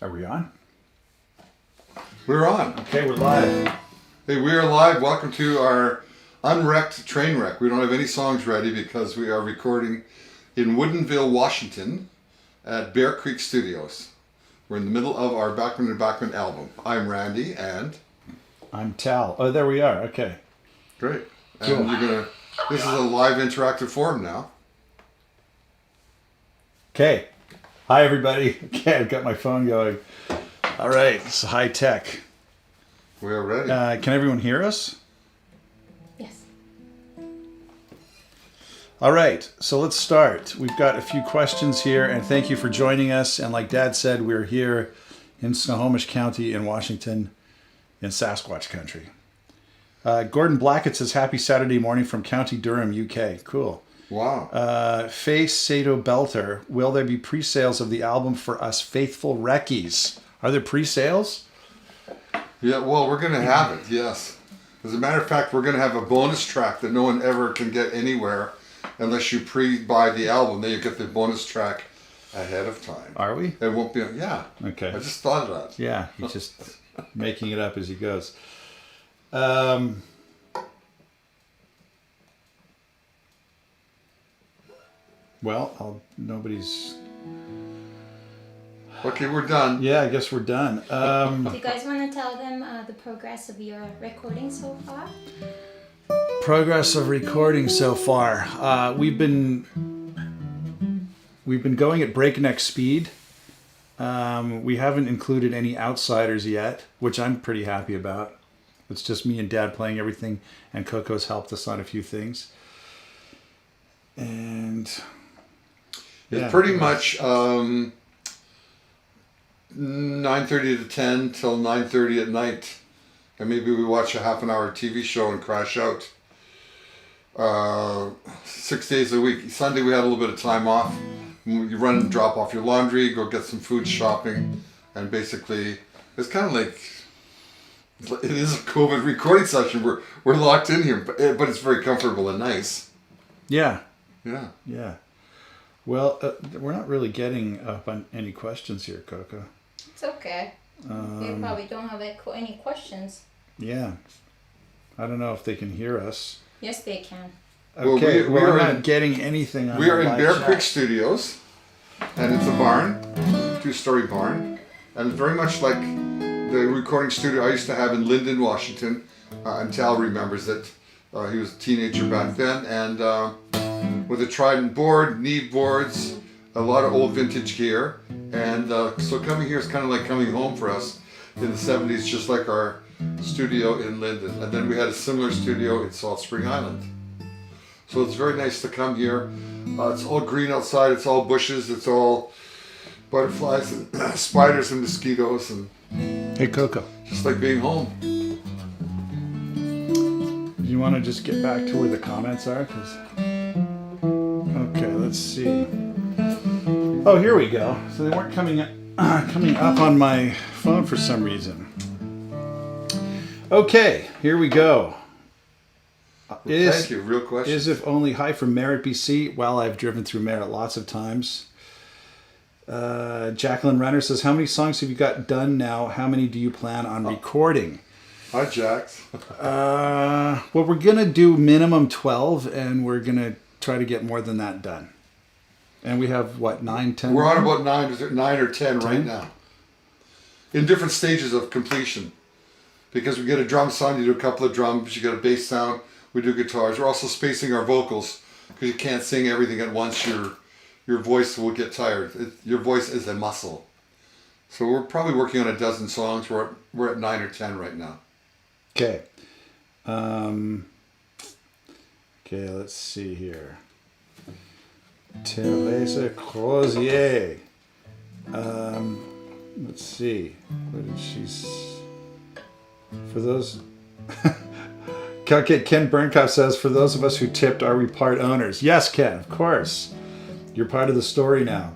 Are we on? We're on. Okay, we're live. Hey, we are live. Welcome to our unwrecked train wreck. We don't have any songs ready because we are recording in Woodinville, Washington at Bear Creek Studios. We're in the middle of our Bachman Bachman album. I'm Randy and... I'm Tal. Oh, there we are. Okay. Great. And Cool. this is a live interactive forum now. Okay. Hi, everybody. Okay, I've got my phone going. All right, it's high tech. We are ready. Can everyone hear us? Yes. All right, so let's start. We've got a few questions here, and thank you for joining us. And like Dad said, we're here in Snohomish County in Washington in Sasquatch country. Gordon Blackett says, happy Saturday morning from County Durham, UK. Cool. Wow. Faye Sato Belter, will there be pre-sales of the album for us faithful Reckies? Are there pre-sales? Yeah, well, we're going to have it, yes. As a matter of fact, we're going to have a bonus track that no one ever can get anywhere unless you pre-buy the album. Then you get the bonus track ahead of time. Are we? It won't be, yeah. Okay. I just thought of that. Yeah, he's just making it up as he goes. Nobody's... Okay, we're done. Yeah, I guess we're done. Do you guys want to tell them the progress of your recording so far? Progress of recording so far. We've been going at breakneck speed. We haven't included any outsiders yet, which I'm pretty happy about. It's just me and Dad playing everything, and Coco's helped us on a few things. And It's pretty much 9:30 to 10 till 9:30 at night, and maybe we watch a half an hour TV show and crash out. 6 days a week. Sunday we had a little bit of time off. You run and drop off your laundry, go get some food shopping, and basically it's kind of like it is a COVID recording session. We're locked in here, but it's very comfortable and nice. yeah. Yeah. Well, we're not really getting up on any questions here, Coco. It's okay. You probably don't have any questions. Yeah. I don't know if they can hear us. Yes, they can. Okay, we are not getting anything on We are the in live Bear chat. Creek Studios, and it's a barn, two-story barn, and it's very much like the recording studio I used to have in Linden, Washington. And Tal remembers it. He was a teenager back then, and with a Trident board, Neve boards, a lot of old vintage gear, and so coming here is kind of like coming home for us in the 70s, just like our studio in Linden. And then we had a similar studio in Salt Spring Island. So it's very nice to come here. It's all green outside, it's all bushes, it's all butterflies and spiders and mosquitoes, and Hey, Coco. just like being home. Do you want to just get back to where the comments are? Okay, let's see. Oh, here we go. So they weren't coming up on my phone for some reason. Okay, here we go. Thank you, real question. Is if only hi from Merritt, BC. Well, I've driven through Merritt lots of times. Jacqueline Renner says, how many songs have you got done now? How many do you plan on recording? Hi, Jax. Well, we're going to do minimum 12, and we're going to try to get more than that done. And we have, what, 9, 10? We're on about 9 or 10 right now. In different stages of completion. Because we get a drum sound, you do a couple of drums, you get a bass sound, we do guitars. We're also spacing our vocals, because you can't sing everything at once. Your voice will get tired. Your voice is a muscle. So we're probably working on a dozen songs. We're at 9 or 10 right now. Okay. Okay, let's see here. Teresa Crozier. Let's see. What did she... For those... Ken Burnkoff says, for those of us who tipped, are we part owners? Yes, Ken, of course. You're part of the story now.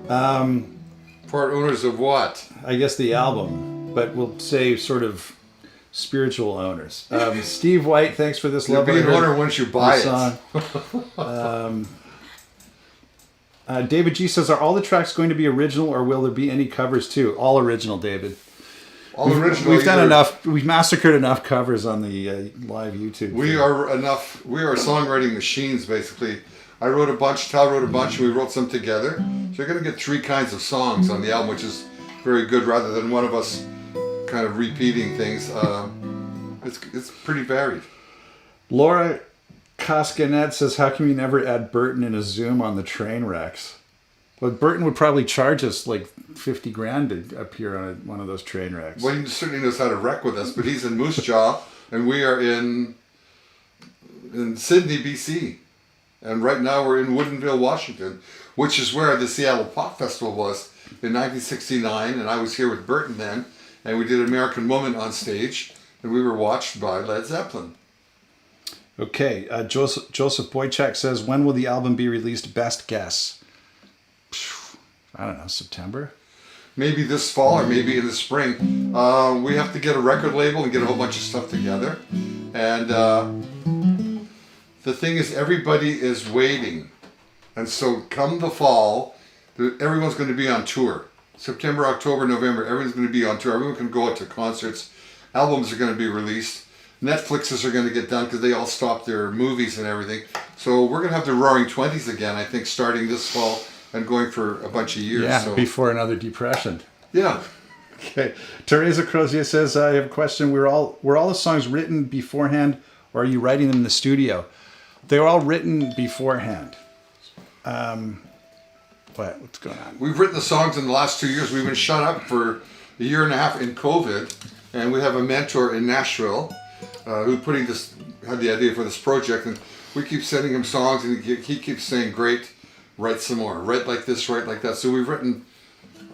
Part owners of what? I guess the album, but we'll say sort of spiritual owners. Steve White, thanks for this You'll lovely be an owner once you buy it. song. David G says, are all the tracks going to be original or will there be any covers too? All original, David. All original. We've done enough. We've massacred enough covers on the live YouTube. We are songwriting machines, basically. I wrote a bunch, Tal wrote a bunch, and we wrote some together. So you're going to get 3 kinds of songs on the album, which is very good, rather than one of us kind of repeating things. It's pretty varied. Laura Cascanet says, how come you never add Burton in a Zoom on the train wrecks? Well, Burton would probably charge us like 50 grand to appear on one of those train wrecks. Well, he certainly knows how to wreck with us, but he's in Moose Jaw, and we are in Sydney, BC. And right now we're in Woodinville, Washington, which is where the Seattle Pop Festival was in 1969, and I was here with Burton then, and we did American Woman on stage, and we were watched by Led Zeppelin. Okay, Joseph Boychak says, when will the album be released? Best guess. I don't know, September? Maybe this fall or maybe in the spring. We have to get a record label and get a whole bunch of stuff together. And the thing is, everybody is waiting. And so come the fall, everyone's going to be on tour. September, October, November, everyone's going to be on tour. Everyone can go out to concerts. Albums are going to be released. Netflixes are going to get done because they all stopped their movies and everything. So we're going to have the Roaring Twenties again, I think, starting this fall and going for a bunch of years. Yeah, so. Before another depression. Yeah. Okay. Teresa Crozier says, I have a question. Were all the songs written beforehand, or are you writing them in the studio? They were all written beforehand. What's going on? We've written the songs in the last 2 years. We've been shut up for a year and a half in COVID, and we have a mentor in Nashville who had the idea for this project, and we keep sending him songs, and he keeps saying, great, write some more, write like this, write like that. So we've written,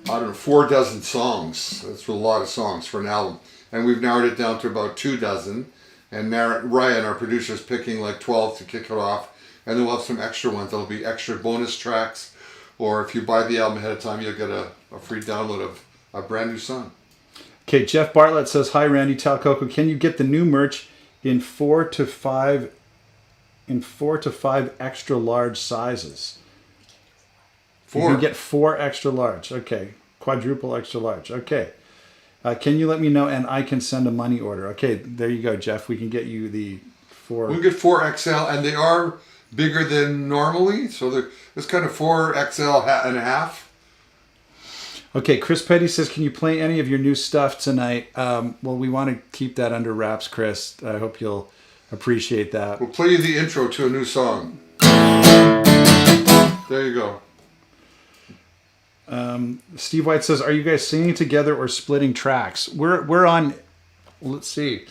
4 dozen songs. That's a lot of songs for an album, and we've narrowed it down to about 2 dozen, and Ryan, our producer, is picking like 12 to kick it off, and then we'll have some extra ones. There'll be extra bonus tracks, or if you buy the album ahead of time, you'll get a free download of a brand new song. Okay, Jeff Bartlett says, hi, Randy, Tal Coco. Can you get the new merch in 4 to 5 extra large sizes? 4. You can get 4 extra large. Okay. Quadruple extra large. Okay. Can you let me know and I can send a money order? Okay, there you go, Jeff. We can get you the 4. We can get 4XL, and they are bigger than normally, so it's kind of 4XL and a half. Okay, Chris Petty says, can you play any of your new stuff tonight? Well, we want to keep that under wraps, Chris. I hope you'll appreciate that. We'll play you the intro to a new song. There you go. Steve White says, are you guys singing together or splitting tracks? We're on, let's see.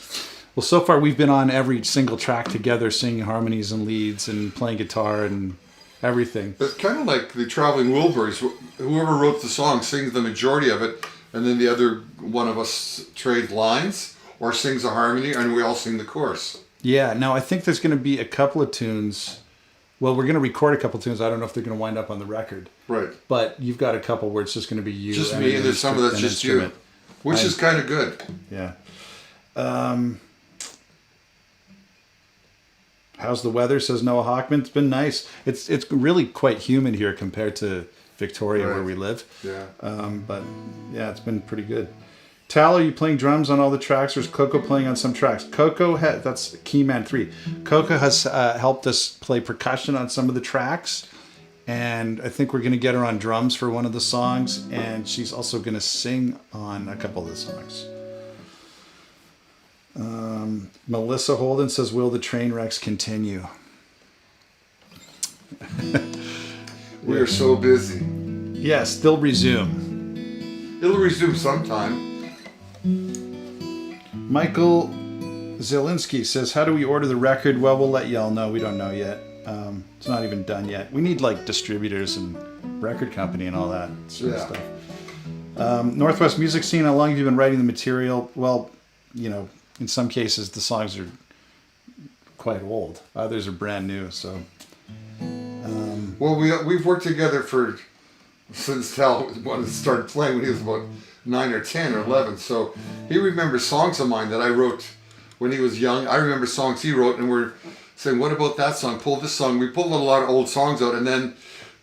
Well, so far we've been on every single track together, singing harmonies and leads and playing guitar and everything. It's kind of like the Traveling Wilburys. Whoever wrote the song sings the majority of it, and then the other one of us trades lines or sings a harmony, and we all sing the chorus. Yeah, now I think there's going to be a couple of tunes. Well, we're going to record a couple of tunes. I don't know if they're going to wind up on the record. Right. But you've got a couple where it's just going to be you. Just me, and there's some of that's just you. Which is kind of good. Yeah. How's the weather? Says Noah Hockman. It's been nice. It's really quite humid here compared to Victoria, where we live. Yeah. But yeah, it's been pretty good. Tal, are you playing drums on all the tracks, or is Coco playing on some tracks? Coco, that's Keyman 3. Coco has helped us play percussion on some of the tracks, and I think we're going to get her on drums for one of the songs, and she's also going to sing on a couple of the songs. Melissa Holden says, will the train wrecks continue? We are so busy. Yes, they'll resume. It'll resume sometime. Michael Zielinski says, how do we order the record? Well, we'll let y'all know. We don't know yet. It's not even done yet. We need like distributors and record company and all that sort of stuff. Northwest Music Scene, how long have you been writing the material? Well, in some cases the songs are quite old. Others are brand new. So, well, we've worked together since Tal started playing when he was about 9 or 10 or 11. So he remembers songs of mine that I wrote when he was young. I remember songs he wrote, and we're saying, what about that song? Pull this song. We pulled a lot of old songs out, and then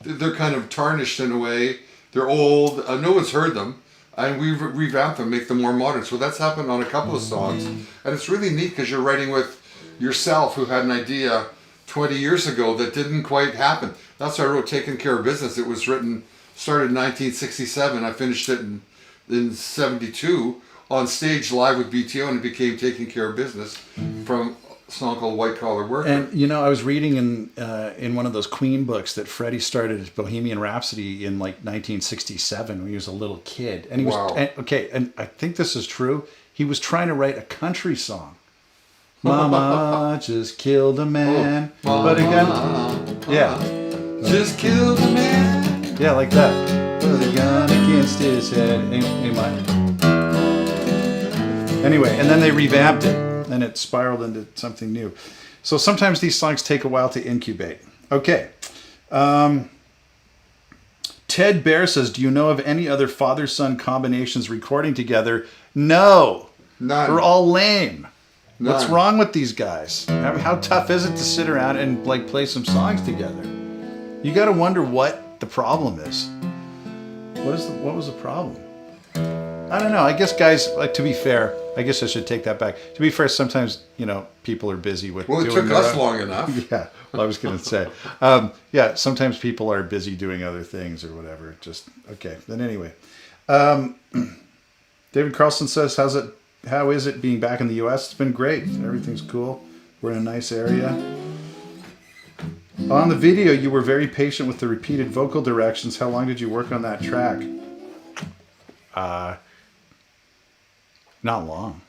they're kind of tarnished in a way. They're old. No one's heard them. And we've revamped them, make them more modern. So that's happened on a couple of songs. And it's really neat because you're writing with yourself who had an idea 20 years ago that didn't quite happen. That's why I wrote Taking Care of Business. It was started in 1967. I finished it in 72 on stage live with BTO, and it became Taking Care of Business from a song called White Collar Worker. And I was reading in one of those Queen books that Freddie started Bohemian Rhapsody in like 1967 when he was a little kid. And he was and I think this is true. He was trying to write a country song. Mama just killed a man, but again, just killed a man. Yeah, like that. Put a gun against his head. Anyway, and then they revamped it, and it spiraled into something new. So sometimes these songs take a while to incubate. Okay. Ted Bear says, do you know of any other father-son combinations recording together? No. None. They're all lame. None. What's wrong with these guys? How tough is it to sit around and like play some songs together? You got to wonder what the problem is. What was the problem? I don't know. I guess guys, to be fair, I guess I should take that back. To be fair, sometimes, people are busy with Well, it doing took us long enough. Yeah, well, I was going to say. Sometimes people are busy doing other things or whatever. Just, okay. Then anyway. David Carlson says, how is it being back in the U.S.? It's been great. Everything's cool. We're in a nice area. On the video, you were very patient with the repeated vocal directions. How long did you work on that track? Not long.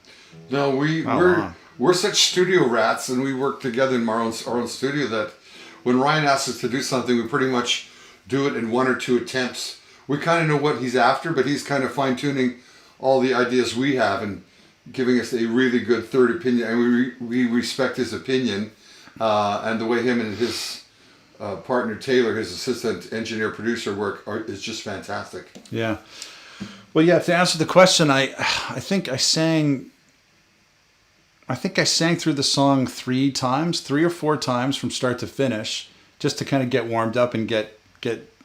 No, we're such studio rats, and we work together in our own studio that when Ryan asks us to do something, we pretty much do it in one or two attempts. We kind of know what he's after, but he's kind of fine-tuning all the ideas we have and giving us a really good third opinion, and we respect his opinion, and the way him and his partner Taylor, his assistant engineer producer, work is just fantastic. Yeah. Well, yeah. To answer the question, I think I sang through the song 3 or 4 times from start to finish, just to kind of get warmed up and get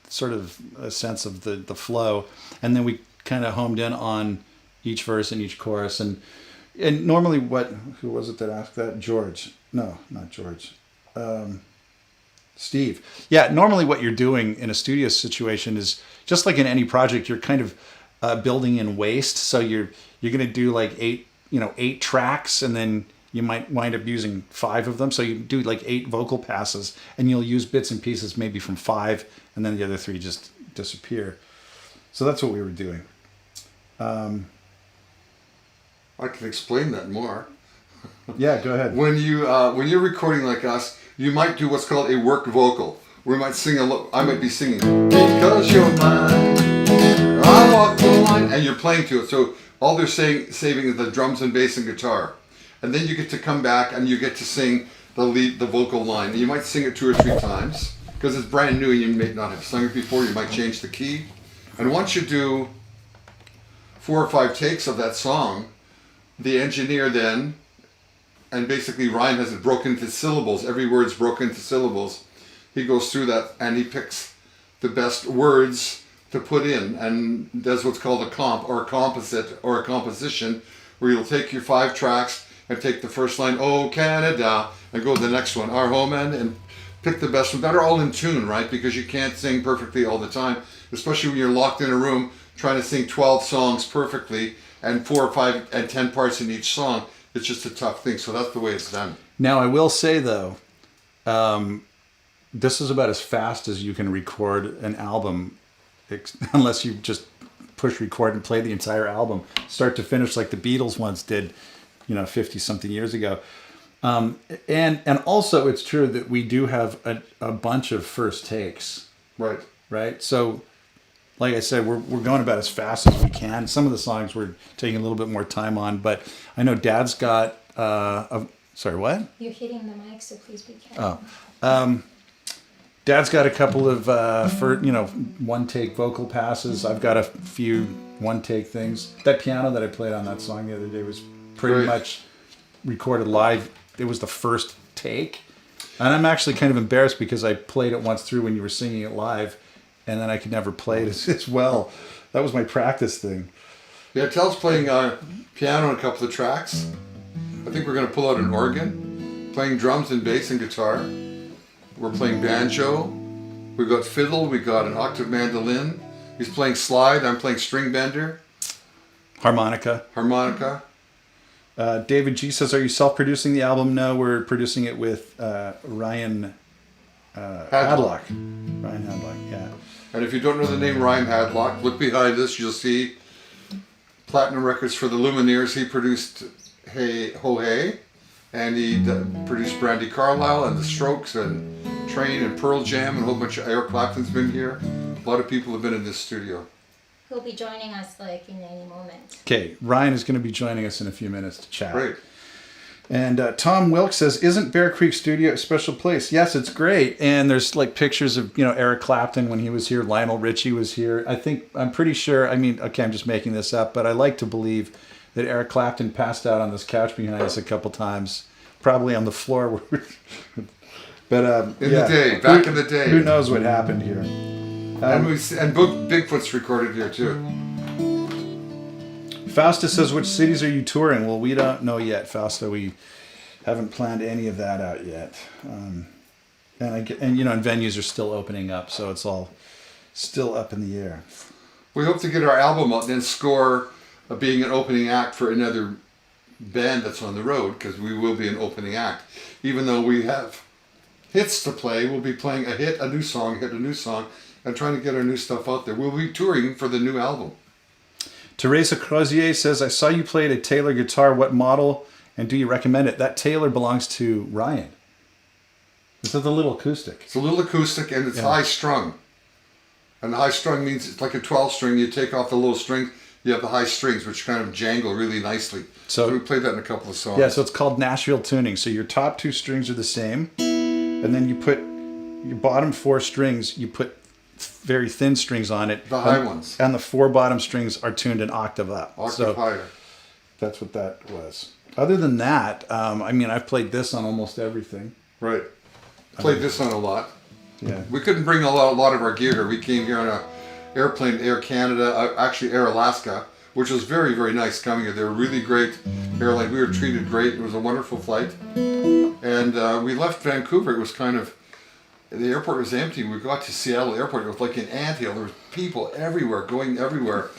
sort of a sense of the flow, and then we kind of homed in on each verse and each chorus, and normally who was it that asked that? George? No, not George. Steve. Yeah, normally what you're doing in a studio situation is just like in any project, you're kind of building in waste. So you're going to do like 8 tracks, and then you might wind up using 5 of them. So you do like 8 vocal passes, and you'll use bits and pieces maybe from 5, and then the other 3 just disappear. So that's what we were doing. I can explain that more. Yeah, go ahead. When you're recording like us, you might do what's called a work vocal. We might sing I might be singing, because you're mine, I walk the line, and you're playing to it. So all they're saving is the drums and bass and guitar. And then you get to come back and you get to sing the vocal line. And you might sing it 2 or 3 times, because it's brand new and you may not have sung it before. You might change the key. And once you do 4 or 5 takes of that song, the engineer then, and basically Ryan has it broken into syllables. Every word's broken into syllables. He goes through that and he picks the best words to put in and does what's called a comp or a composite or a composition, where you'll take your 5 tracks and take the first line, "Oh Canada," and go to the next one, "Our homeland," and pick the best one. That are all in tune, right? Because you can't sing perfectly all the time, especially when you're locked in a room trying to sing 12 songs perfectly and 4 or 5 and 10 parts in each song. It's just a tough thing. So that's the way it's done. Now, I will say, though, this is about as fast as you can record an album, unless you just push record and play the entire album, start to finish, like the Beatles once did, 50-something years ago. And also, it's true that we do have a bunch of first takes. Right. Right? So, like I said, we're going about as fast as we can. Some of the songs we're taking a little bit more time on, but I know Dad's got sorry, what? You're hitting the mic, so please be careful. Dad's got a couple of one-take vocal passes. I've got a few one-take things. That piano that I played on that song the other day was pretty much recorded live. It was the first take. And I'm actually kind of embarrassed because I played it once through when you were singing it live, and then I could never play it as well. That was my practice thing. Yeah, Tal's playing piano on a couple of tracks. I think we're going to pull out an organ, playing drums and bass and guitar. We're playing banjo. We got fiddle. We got an octave mandolin. He's playing slide. I'm playing string bender. Harmonica. David G says, are you self-producing the album? No, we're producing it with Ryan Hadlock. Ryan Hadlock, yeah. And if you don't know the name Ryan Hadlock, look behind us. You'll see platinum records for the Lumineers. He produced Hey Ho Hey, and he produced Brandi Carlile and The Strokes and Train and Pearl Jam, and a whole bunch of Eric Clapton's been here. A lot of people have been in this studio. He'll be joining us like in any moment. Okay, Ryan is going to be joining us in a few minutes to chat. Great. And Tom Wilkes says, isn't Bear Creek Studio a special place? Yes, it's great. And there's like pictures of, Eric Clapton when he was here. Lionel Richie was here. I'm pretty sure, I'm just making this up, but I like to believe that Eric Clapton passed out on this couch behind us a couple times, probably on the floor. But in the day. Who knows what happened here? And Bigfoot's recorded here too. Fausta says, which cities are you touring? Well, we don't know yet, Fausta. We haven't planned any of that out yet. And venues are still opening up, so it's all still up in the air. We hope to get our album out and then score being an opening act for another band that's on the road, because we will be an opening act. Even though we have hits to play, we'll be playing a hit, a new song, and trying to get our new stuff out there. We'll be touring for the new album. Teresa Crozier says, I saw you played a Taylor guitar. What model, and do you recommend it? That Taylor belongs to Ryan. This is a little acoustic. It's a little acoustic, and it's high strung. And the high strung means it's like a 12 string. You take off the low string, you have the high strings, which kind of jangle really nicely. So we played that in a couple of songs. Yeah, so it's called Nashville tuning. So your top two strings are the same, and then you put your bottom four strings, you put very thin strings on it. The high ones. And the four bottom strings are tuned an octave up. Octave higher. That's what that was. Other than that, I've played this on almost everything. Right. Played this on a lot. Yeah. We couldn't bring a lot of our gear here. We came here on an airplane, Air Canada, actually Air Alaska, which was very, very nice coming here. They were really great airline. We were treated great. It was a wonderful flight. And we left Vancouver. It was kind of, the airport was empty. We got to Seattle Airport. It was like an anthill. There was people everywhere, going everywhere,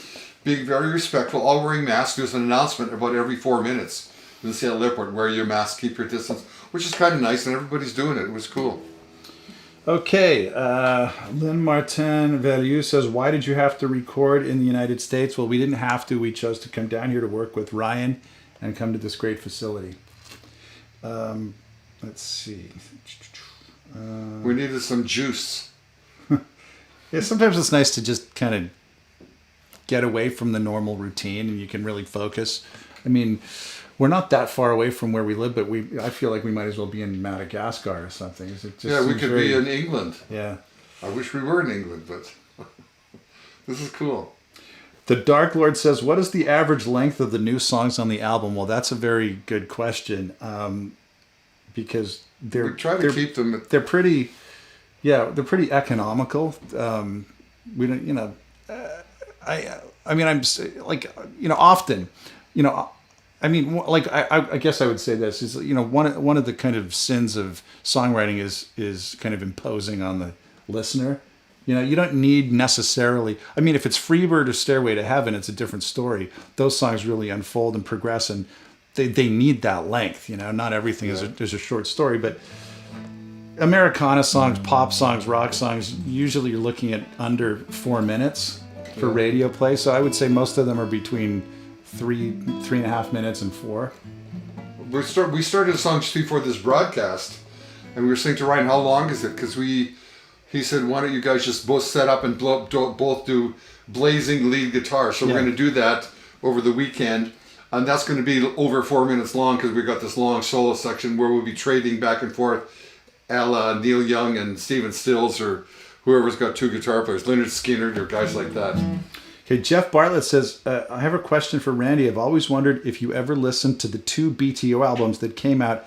being very respectful, all wearing masks. There was an announcement about every 4 minutes in the Seattle Airport, wear your mask, keep your distance, which is kind of nice, and everybody's doing it. It was cool. Okay, Lynn Martin Value says, why did you have to record in the United States? Well, we didn't have to. We chose to come down here to work with Ryan and come to this great facility. Let's see. We needed some juice. Yeah, sometimes it's nice to just kind of get away from the normal routine and you can really focus. We're not that far away from where we live, but I feel like we might as well be in Madagascar or something. We could be in England. Yeah. I wish we were in England, but this is cool. The Dark Lord says, what is the average length of the new songs on the album? Well, that's a very good question, because we try to keep them. They're pretty economical. We don't, often, I guess I would say this is, one of the kind of sins of songwriting is kind of imposing on the listener. You don't need necessarily, if it's Freebird or Stairway to Heaven, it's a different story. Those songs really unfold and progress, and they need that length. Not everything is a short story, but Americana songs, pop songs, rock songs, usually you're looking at under 4 minutes for radio play. So I would say most of them are between 3.5 minutes and 4. We started a song just before this broadcast, and we were saying to Ryan, how long is it? Because he said, why don't you guys just both set up and both do blazing lead guitar? So we're going to do that over the weekend, and that's going to be over 4 minutes long because we got this long solo section where we'll be trading back and forth, a la Neil Young and Stephen Stills, or whoever's got two guitar players, Leonard Skinner or guys like that. Okay, Jeff Bartlett says, I have a question for Randy. I've always wondered if you ever listened to the 2 BTO albums that came out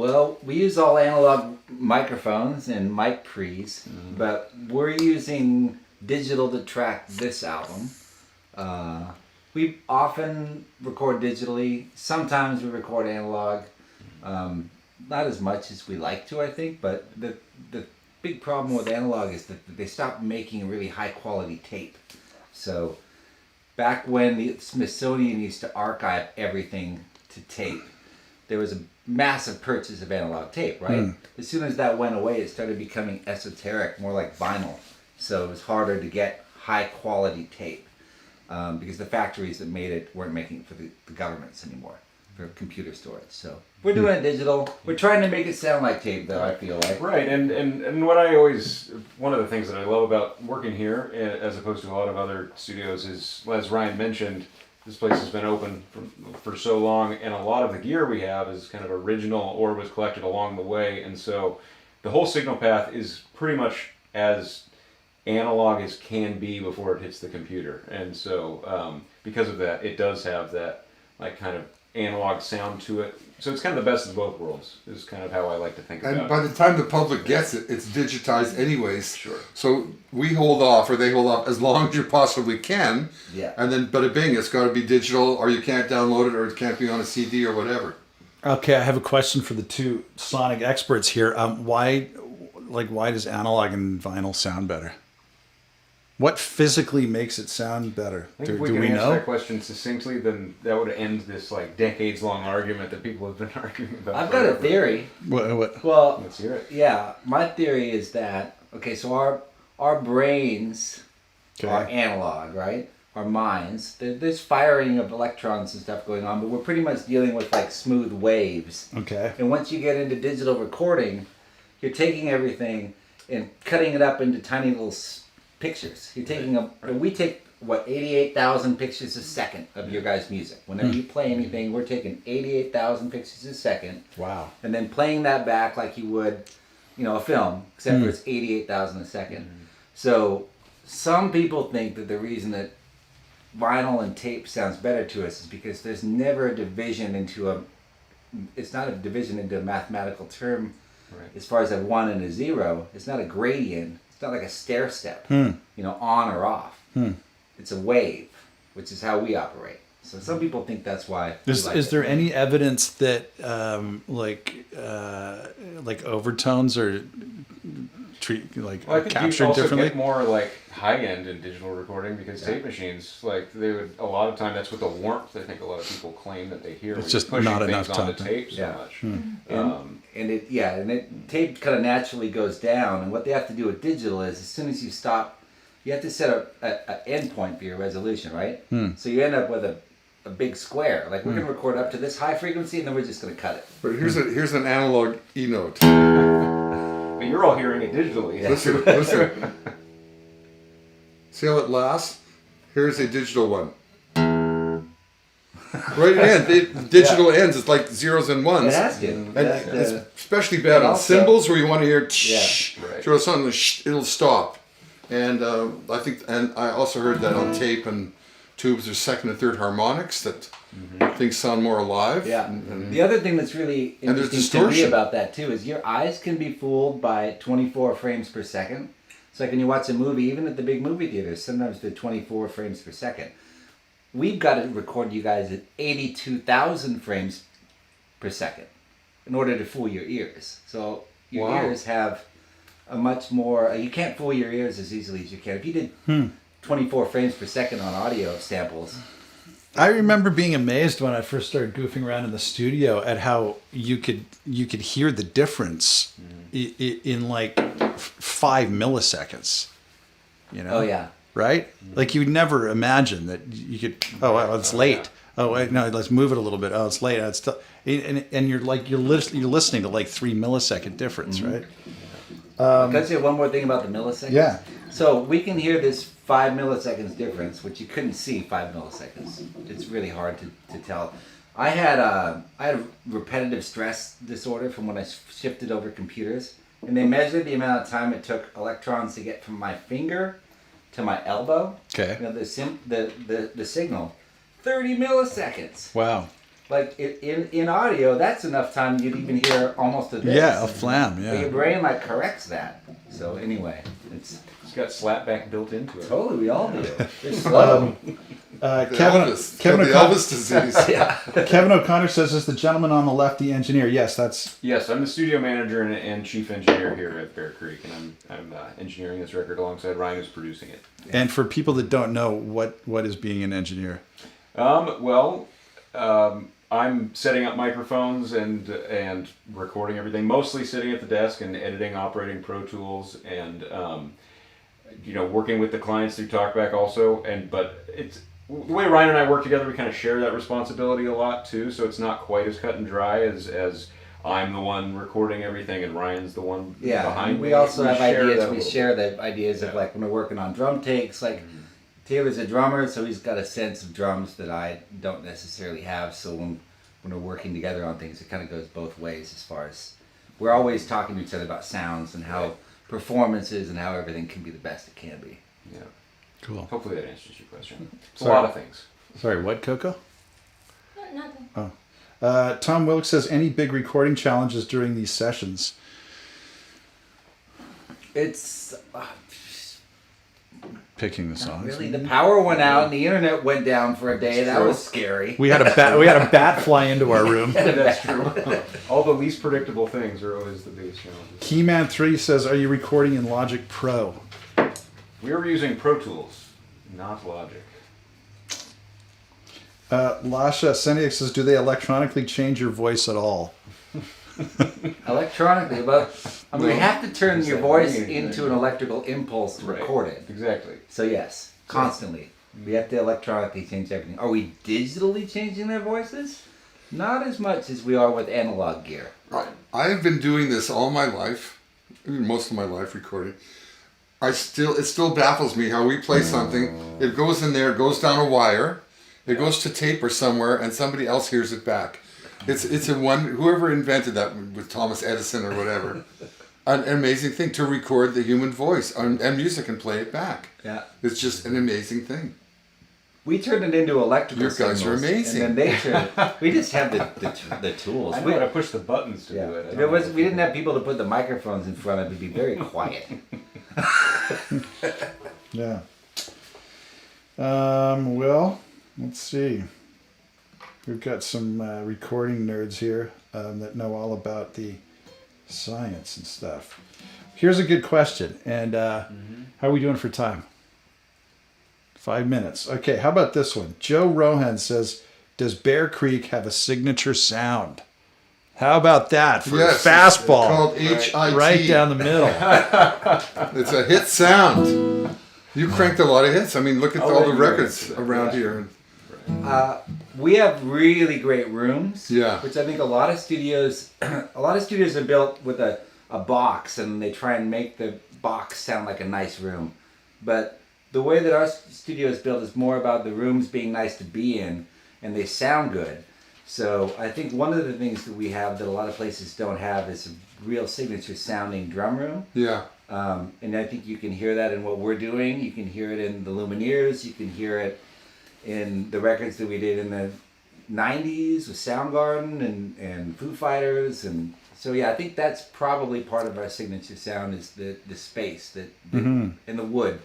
Well, we use all analog microphones and mic pre's, but we're using digital to track this album. We often record digitally. Sometimes we record analog. Not as much as we like to, I think, but the big problem with analog is that they stopped making really high quality tape. So back when the Smithsonian used to archive everything to tape, there was a massive purchase of analog tape, right? As soon as that went away, it started becoming esoteric, more like vinyl. So it was harder to get high quality tape because the factories that made it weren't making it for the governments anymore, for computer storage. So we're doing it digital. We're trying to make it sound like tape, though, I feel like. Right, and what I always, one of the things that I love about working here, as opposed to a lot of other studios, is, as Ryan mentioned, this place has been open for so long, and a lot of the gear we have is kind of original or was collected along the way, and so the whole signal path is pretty much as analog as can be before it hits the computer, and so because of that, it does have that like kind of analog sound to it. So it's kind of the best of both worlds, is kind of how I like to think about it. And by the time the public gets it, it's digitized anyways. Sure. So we hold off, or they hold off, as long as you possibly can. Yeah. And then, bada bing, it's got to be digital, or you can't download it, or it can't be on a CD or whatever. Okay, I have a question for the two sonic experts here. Why does analog and vinyl sound better? What physically makes it sound better? I think if we can answer that question succinctly, then that would end this like decades-long argument that people have been arguing about. I've got a theory. What? Well, Let's hear it. yeah, my theory is that, okay, so our brains are analog, right? Our minds, there's firing of electrons and stuff going on, but we're pretty much dealing with like smooth waves. Okay. And once you get into digital recording, you're taking everything and cutting it up into tiny little pictures. You're taking we take 88,000 pictures a second of your guys' music. Whenever you play anything, we're taking 88,000 pictures a second. Wow. And then playing that back like you would, a film, except for it's 88,000 a second. So some people think that the reason that vinyl and tape sounds better to us is because there's never a division into it's not a division into a mathematical term. Right. As far as a 1 and a 0, it's not a gradient. It's not like a stair step, on or off. It's a wave, which is how we operate. So some people think that's why. Is there any evidence that like overtones are I think captured you also differently? get more like high end in digital recording because tape machines, like they would a lot of time that's what the warmth I think a lot of people claim that they hear. It's just pushing not things enough onto time. tape so Yeah. much. And tape kind of naturally goes down. And what they have to do with digital is as soon as you stop, you have to set an end point for your resolution, right? So you end up with a big square. Like we're going to record up to this high frequency, and then we're just going to cut it. But here's an analog E-note. But you're all hearing it digitally. Yeah. Listen. See how it lasts? Here's a digital one. Right at the end. Digital ends. It's like zeros and ones. It has to. And it's especially bad on also- cymbals where you want to hear Right. throw something, it'll stop. And I also heard that on tape and tubes there's second and third harmonics that things sound more alive. Yeah. And The other thing that's really And there's interesting to me distortion. about that too is your eyes can be fooled by 24 frames per second. So like when you watch a movie, even at the big movie theaters, sometimes they're 24 frames per second. We've got to record you guys at 82,000 frames per second in order to fool your ears. So your Wow. ears have a much more, you can't fool your ears as easily as you can. If you did 24 frames per second on audio samples. I remember being amazed when I first started goofing around in the studio at how you could hear the difference in like 5 milliseconds. Oh yeah. Right? Like you would never imagine that you could. Oh, wow, it's late. Oh, wait, no, let's move it a little bit. Oh, it's late. It's still, and you're like you're listening to like 3 millisecond difference, right? Can I say one more thing about the milliseconds? Yeah. So we can hear this 5 milliseconds difference, which you couldn't see 5 milliseconds. It's really hard to tell. I had a repetitive stress disorder from when I shifted over computers, and they measured the amount of time it took electrons to get from my finger to my elbow. Okay. The signal, 30 milliseconds. Wow. like in audio, that's enough time you'd even hear almost a this. Yeah, a flam. But your Yeah. brain like corrects that. So anyway, it's got slapback built into it. totally we all do. It's slow. Kevin Elvis disease. Kevin O'Connor says, "Is the gentleman on the left the engineer?" Yes, that's. Yes, I'm the studio manager and chief engineer here at Bear Creek, and I'm engineering this record alongside Ryan, who's producing it. And for people that don't know, what is being an engineer? I'm setting up microphones and recording everything. Mostly sitting at the desk and editing, operating Pro Tools, and working with the clients through TalkBack also. But it's the way Ryan and I work together. We kind of share that responsibility a lot too. So it's not quite as cut and dry as I'm the one recording everything and Ryan's the one behind me. We also have share ideas. that We share the ideas of like when we're working on drum takes, like. Taylor's a drummer, so he's got a sense of drums that I don't necessarily have. So when we're working together on things, it kind of goes both ways as far as we're always talking to each other about sounds and how performances and how everything can be the best it can be. Yeah. Cool. Hopefully that answers your question. It's Sorry. a lot of things. Sorry, what, Coco? Nothing. Tom Wilkes says, "Any big recording challenges during these sessions?" It's Picking the songs. really the power went out and the internet went down for a day. That was scary. We had a bat fly into our room. That's true. All the least predictable things are always the biggest challenges. Keyman3 says, "Are you recording in Logic Pro?" We were using Pro Tools, not Logic. Lasha Sendiak says, "Do they electronically change your voice at all?" Electronically, but you have to turn your voice into an electrical impulse to record it. Exactly. So yes, constantly. We have to electronically change everything. Are we digitally changing their voices? Not as much as we are with analog gear. I have been doing this all my life, most of my life recording. It still baffles me how we play something. It goes in there, goes down a wire, it goes to tape or somewhere, and somebody else hears it back. It's whoever invented that with Thomas Edison or whatever, an amazing thing to record the human voice and music and play it back. Yeah. It's just an amazing thing. We turned it into electrical You guys are signals, amazing. And then they turned we just have the tools. I know how to push the buttons to do it. If we didn't have people to put the microphones in front of, it'd be very quiet. Yeah. Well, let's see. We've got some recording nerds here that know all about the science and stuff. Here's a good question. And how are we doing for time? 5 minutes. Okay, how about this one? Joe Rohan says, "Does Bear Creek have a signature sound?" How about that for a fastball? It's called HIT. Right down the middle. It's a hit sound. You cranked a lot of hits. I mean, look at all the records around here. We have really great rooms. Yeah. Which I think a lot of studios are built with a box and they try and make the box sound like a nice room. But the way that our studio is built is more about the rooms being nice to be in and they sound good. So I think one of the things that we have that a lot of places don't have is a real signature sounding drum room. Yeah. And I think you can hear that in what we're doing. You can hear it in the Lumineers. You can hear it in the records that we did in the 90s with Soundgarden and Foo Fighters. And so, yeah, I think that's probably part of our signature sound is the space and the wood.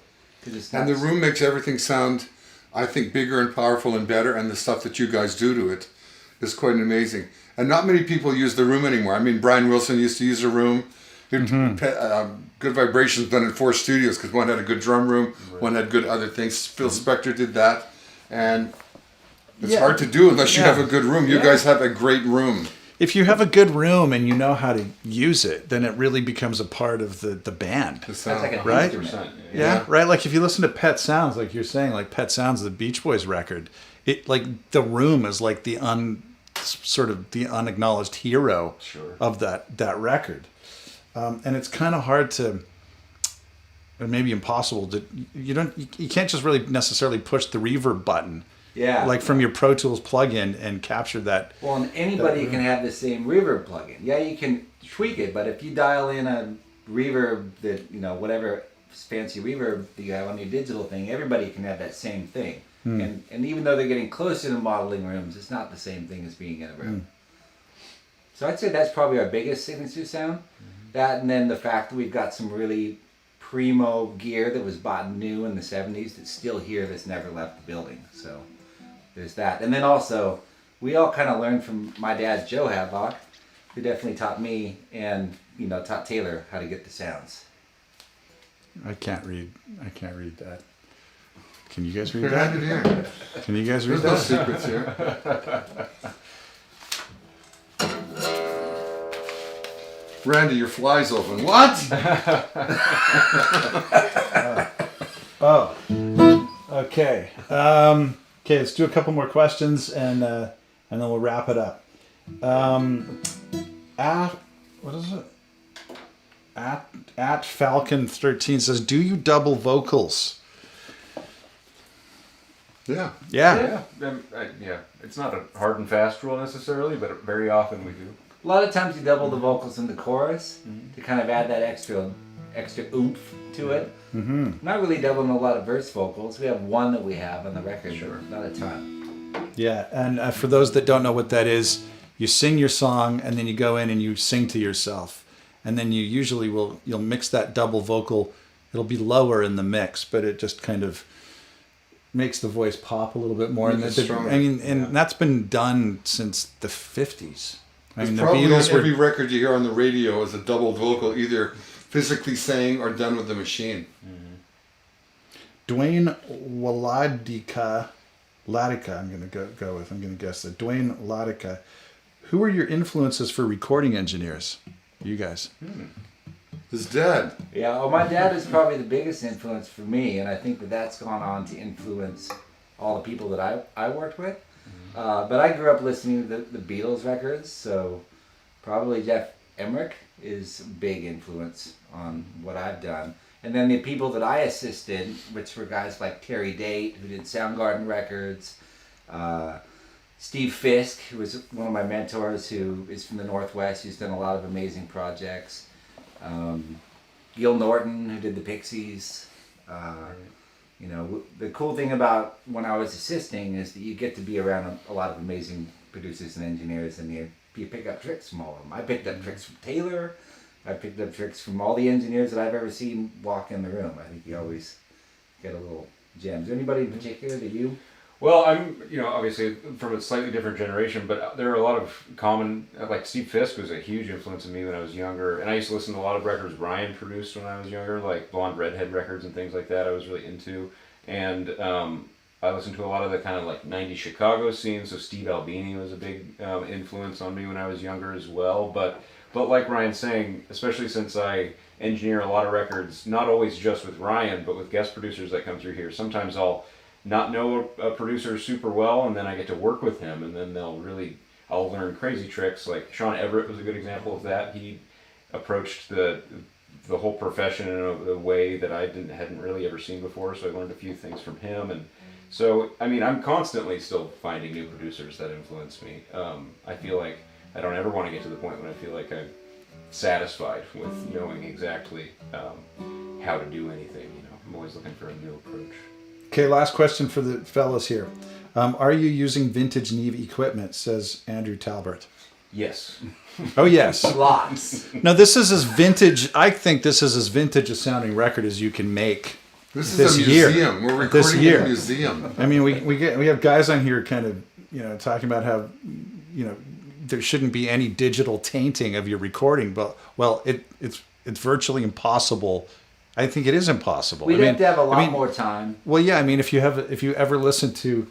And the room makes everything sound, I think, bigger and powerful and better. And the stuff that you guys do to it is quite amazing. And not many people use the room anymore. I mean, Brian Wilson used to use a room. Good Vibrations done in 4 studios because one had a good drum room, one had good other things. Phil Spector did that. And it's hard to do unless you have a good room. You guys have a great room. If you have a good room and you know how to use it, then it really becomes a part of the band. The sound. That's like a Right? instrument. Yeah, right. Like if you listen to Pet Sounds, like you're saying, like Pet Sounds, the Beach Boys record, it like the room is like the unacknowledged hero of that record, and it's kind of hard to, and maybe impossible to. You can't just really necessarily push the reverb button. Yeah. Like from your Pro Tools plugin and capture that. Well, and anybody can have the same reverb plugin. Yeah, you can tweak it, but if you dial in a reverb that, whatever fancy reverb that you have on your digital thing, everybody can have that same thing. And even though they're getting closer to modeling rooms, it's not the same thing as being in a room. So I'd say that's probably our biggest signature sound. That, and then the fact that we've got some really primo gear that was bought new in the 70s that's still here, that's never left the building. So there's that. And then also, we all kind of learned from my dad, Joe Hadlock, who definitely taught me and, you know, taught Taylor how to get the sounds. I can't read that. Can you guys read Here, hand it that? here. Can you guys read There's no that? secrets here. Randy, your fly's open. What? Oh. Okay. Okay, let's do a couple more questions and then we'll wrap it up. What is it? At Falcon13 says, do you double vocals? Yeah. Yeah. Yeah, it's not a hard and fast rule necessarily, but very often we do. A lot of times you double the vocals in the chorus to kind of add that extra oomph to it. Not really doubling a lot of verse vocals. We have one that we have on the record, but not a ton. Yeah, and for those that don't know what that is, you sing your song and then you go in and you sing to yourself. And then you usually you'll mix that double vocal. It'll be lower in the mix, but it just kind of makes the voice pop a little bit more. Make it stronger. I mean, and that's been done since the 50s. I mean, the Probably Beatles on were... every record you hear on the radio is a double vocal, either physically sang or done with the machine. Dwayne Ladica, I'm going to go with. I'm going to guess that. Dwayne Ladica. Who are your influences for recording engineers? You guys. His dad. Yeah, well, my dad is probably the biggest influence for me, and I think that that's gone on to influence all the people that I worked with. But I grew up listening to the Beatles records, so probably Jeff Emmerich is a big influence on what I've done. And then the people that I assisted, which were guys like Terry Date, who did Soundgarden records, Steve Fisk, who was one of my mentors, who is from the Northwest, who's done a lot of amazing projects. Gil Norton, who did the Pixies. You know, the cool thing about when I was assisting is that you get to be around a lot of amazing producers and engineers, and you pick up tricks from all of them. I picked up tricks from Taylor. I picked up tricks from all the engineers that I've ever seen walk in the room. I think you always get a little gems. Anybody in particular that you? Well, I'm, obviously from a slightly different generation, but there are a lot of common, like Steve Fisk was a huge influence on me when I was younger, and I used to listen to a lot of records Ryan produced when I was younger, like Blonde Redhead records and things like that I was really into, and I listened to a lot of the kind of like 90s Chicago scene, so Steve Albini was a big influence on me when I was younger as well, but like Ryan's saying, especially since I engineer a lot of records, not always just with Ryan, but with guest producers that come through here, sometimes I'll not know a producer super well, and then I get to work with him, and then I'll learn crazy tricks. Like Sean Everett was a good example of that. He approached the whole profession in a way that I hadn't really ever seen before, so I learned a few things from him. And so, I mean, I'm constantly still finding new producers that influence me. I feel like I don't ever want to get to the point when I feel like I'm satisfied with knowing exactly how to do anything. I'm always looking for a new approach. Okay, last question for the fellas here. Are you using vintage Neve equipment, says Andrew Talbert. Yes. Oh, yes. Lots. Now, this is as vintage, I think this is as vintage a sounding record as you can make This this is a year. museum. We're This recording year. in a museum. I mean, we have guys on here kind of, talking about how, there shouldn't be any digital tainting of your recording, but, well, it's virtually impossible. I think it is impossible. We'd have to have a lot more time. Well, yeah, I mean, if you ever listen to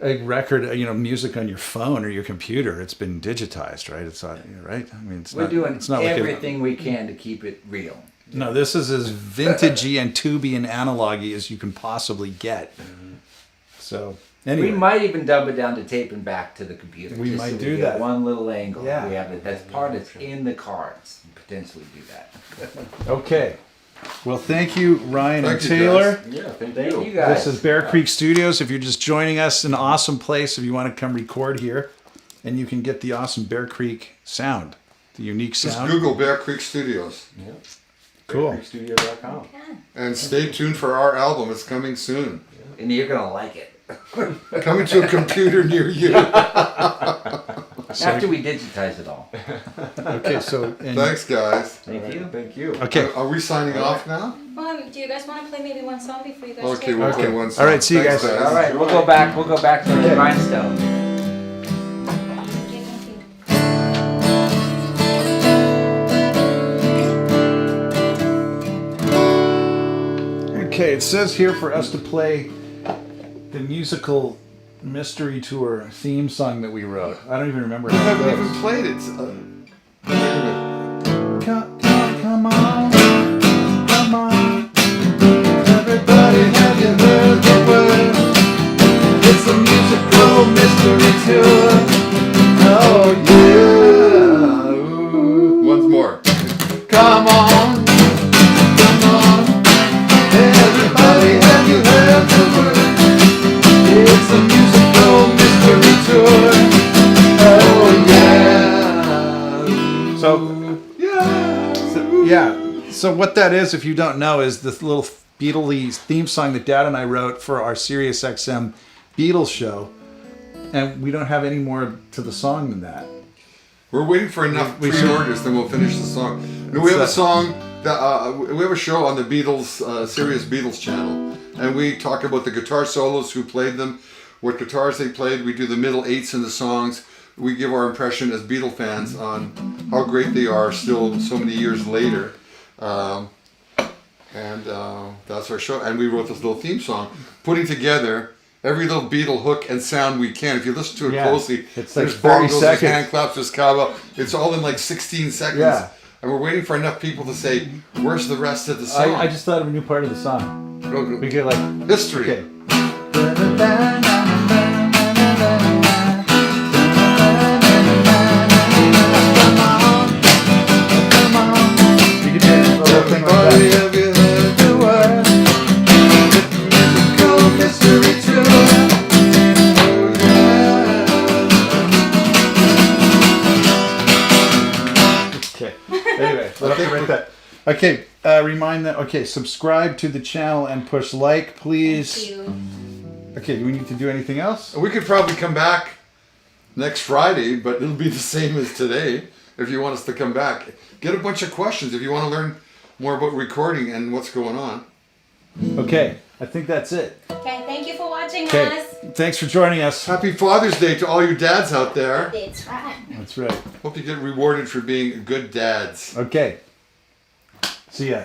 a record, music on your phone or your computer, it's been digitized, right? It's not, right? I mean, We're doing it's not everything we can to keep it real. No, this is as vintagey and tubey and analogy as you can possibly get. So, anyway. We might even dumb it down to tape and back to the computer. We just might so do get that. One little angle. Yeah. We have that's part that's in the cards. Potentially do that. Okay. Well, thank you, Ryan Thank and you, Taylor. guys. Yeah, thank Thank you. you guys. This is Bear Creek Studios. If you're just joining us, an awesome place if you want to come record here. And you can get the awesome Bear Creek sound, the unique Just sound. Google Bear Creek Studios. Cool. BearCreekStudio.com. And stay tuned for our album. It's coming soon. and you're gonna like it. Coming to a computer near you. After we digitize it all. Okay, so and Thanks, guys. Thank you. Thank you. okay. Are we signing off now? Do you guys want to play maybe one song before you guys Okay, take we'll off? play one song. All right, see you Thanks, guys. All right, we'll go back. We'll go back to the rhinestone. Okay, thank you. Okay, it says here for us to play the musical mystery tour theme song that we wrote. I don't even remember We how it haven't even goes. played it. Wait a minute. Come on, come on. Everybody, have you heard the word? It's a musical mystery tour. Oh yeah. Ooh. Once more. Come on, come on. Everybody, have you heard the word? It's a musical mystery tour. Oh yeah. So what that is, if you don't know, is this little Beatles theme song that Dad and I wrote for our Sirius XM Beatles show, and we don't have any more to the song than that. We're waiting for enough We should- pre-orders, then we'll finish the song. No, we have a song that we have a show on the Beatles, Sirius Beatles channel, and we talk about the guitar solos, who played them, what guitars they played. We do the middle eights in the songs. We give our impression as Beatle fans on how great they are still so many years later. That's our show. And we wrote this little theme song, putting together every little Beatle hook and sound we can. If you listen to it closely, it's like there's 30 bongos, there's seconds. hand claps, there's cowbell. It's all in like 16 seconds. Yeah. And we're waiting for enough people to say, where's the rest of the song? I just thought of a new part of the song. Go, go. We could like History. okay. You could do a little thing like Everybody, that. have you heard the word? Musical mystery tour. Okay. Anyway, we'll have to write that. Okay, remind them. Okay, subscribe to the channel and push like, please. Thank you. Okay, do we need to do anything else? We could probably come back next Friday, but it'll be the same as today if you want us to come back. Get a bunch of questions if you want to learn more about recording and what's going on. Okay, I think that's it. Okay, thank you for watching Okay, us. thanks for joining us. Happy Father's Day to all you dads out there. That's right. That's right. Hope you get rewarded for being good dads. Okay. See ya.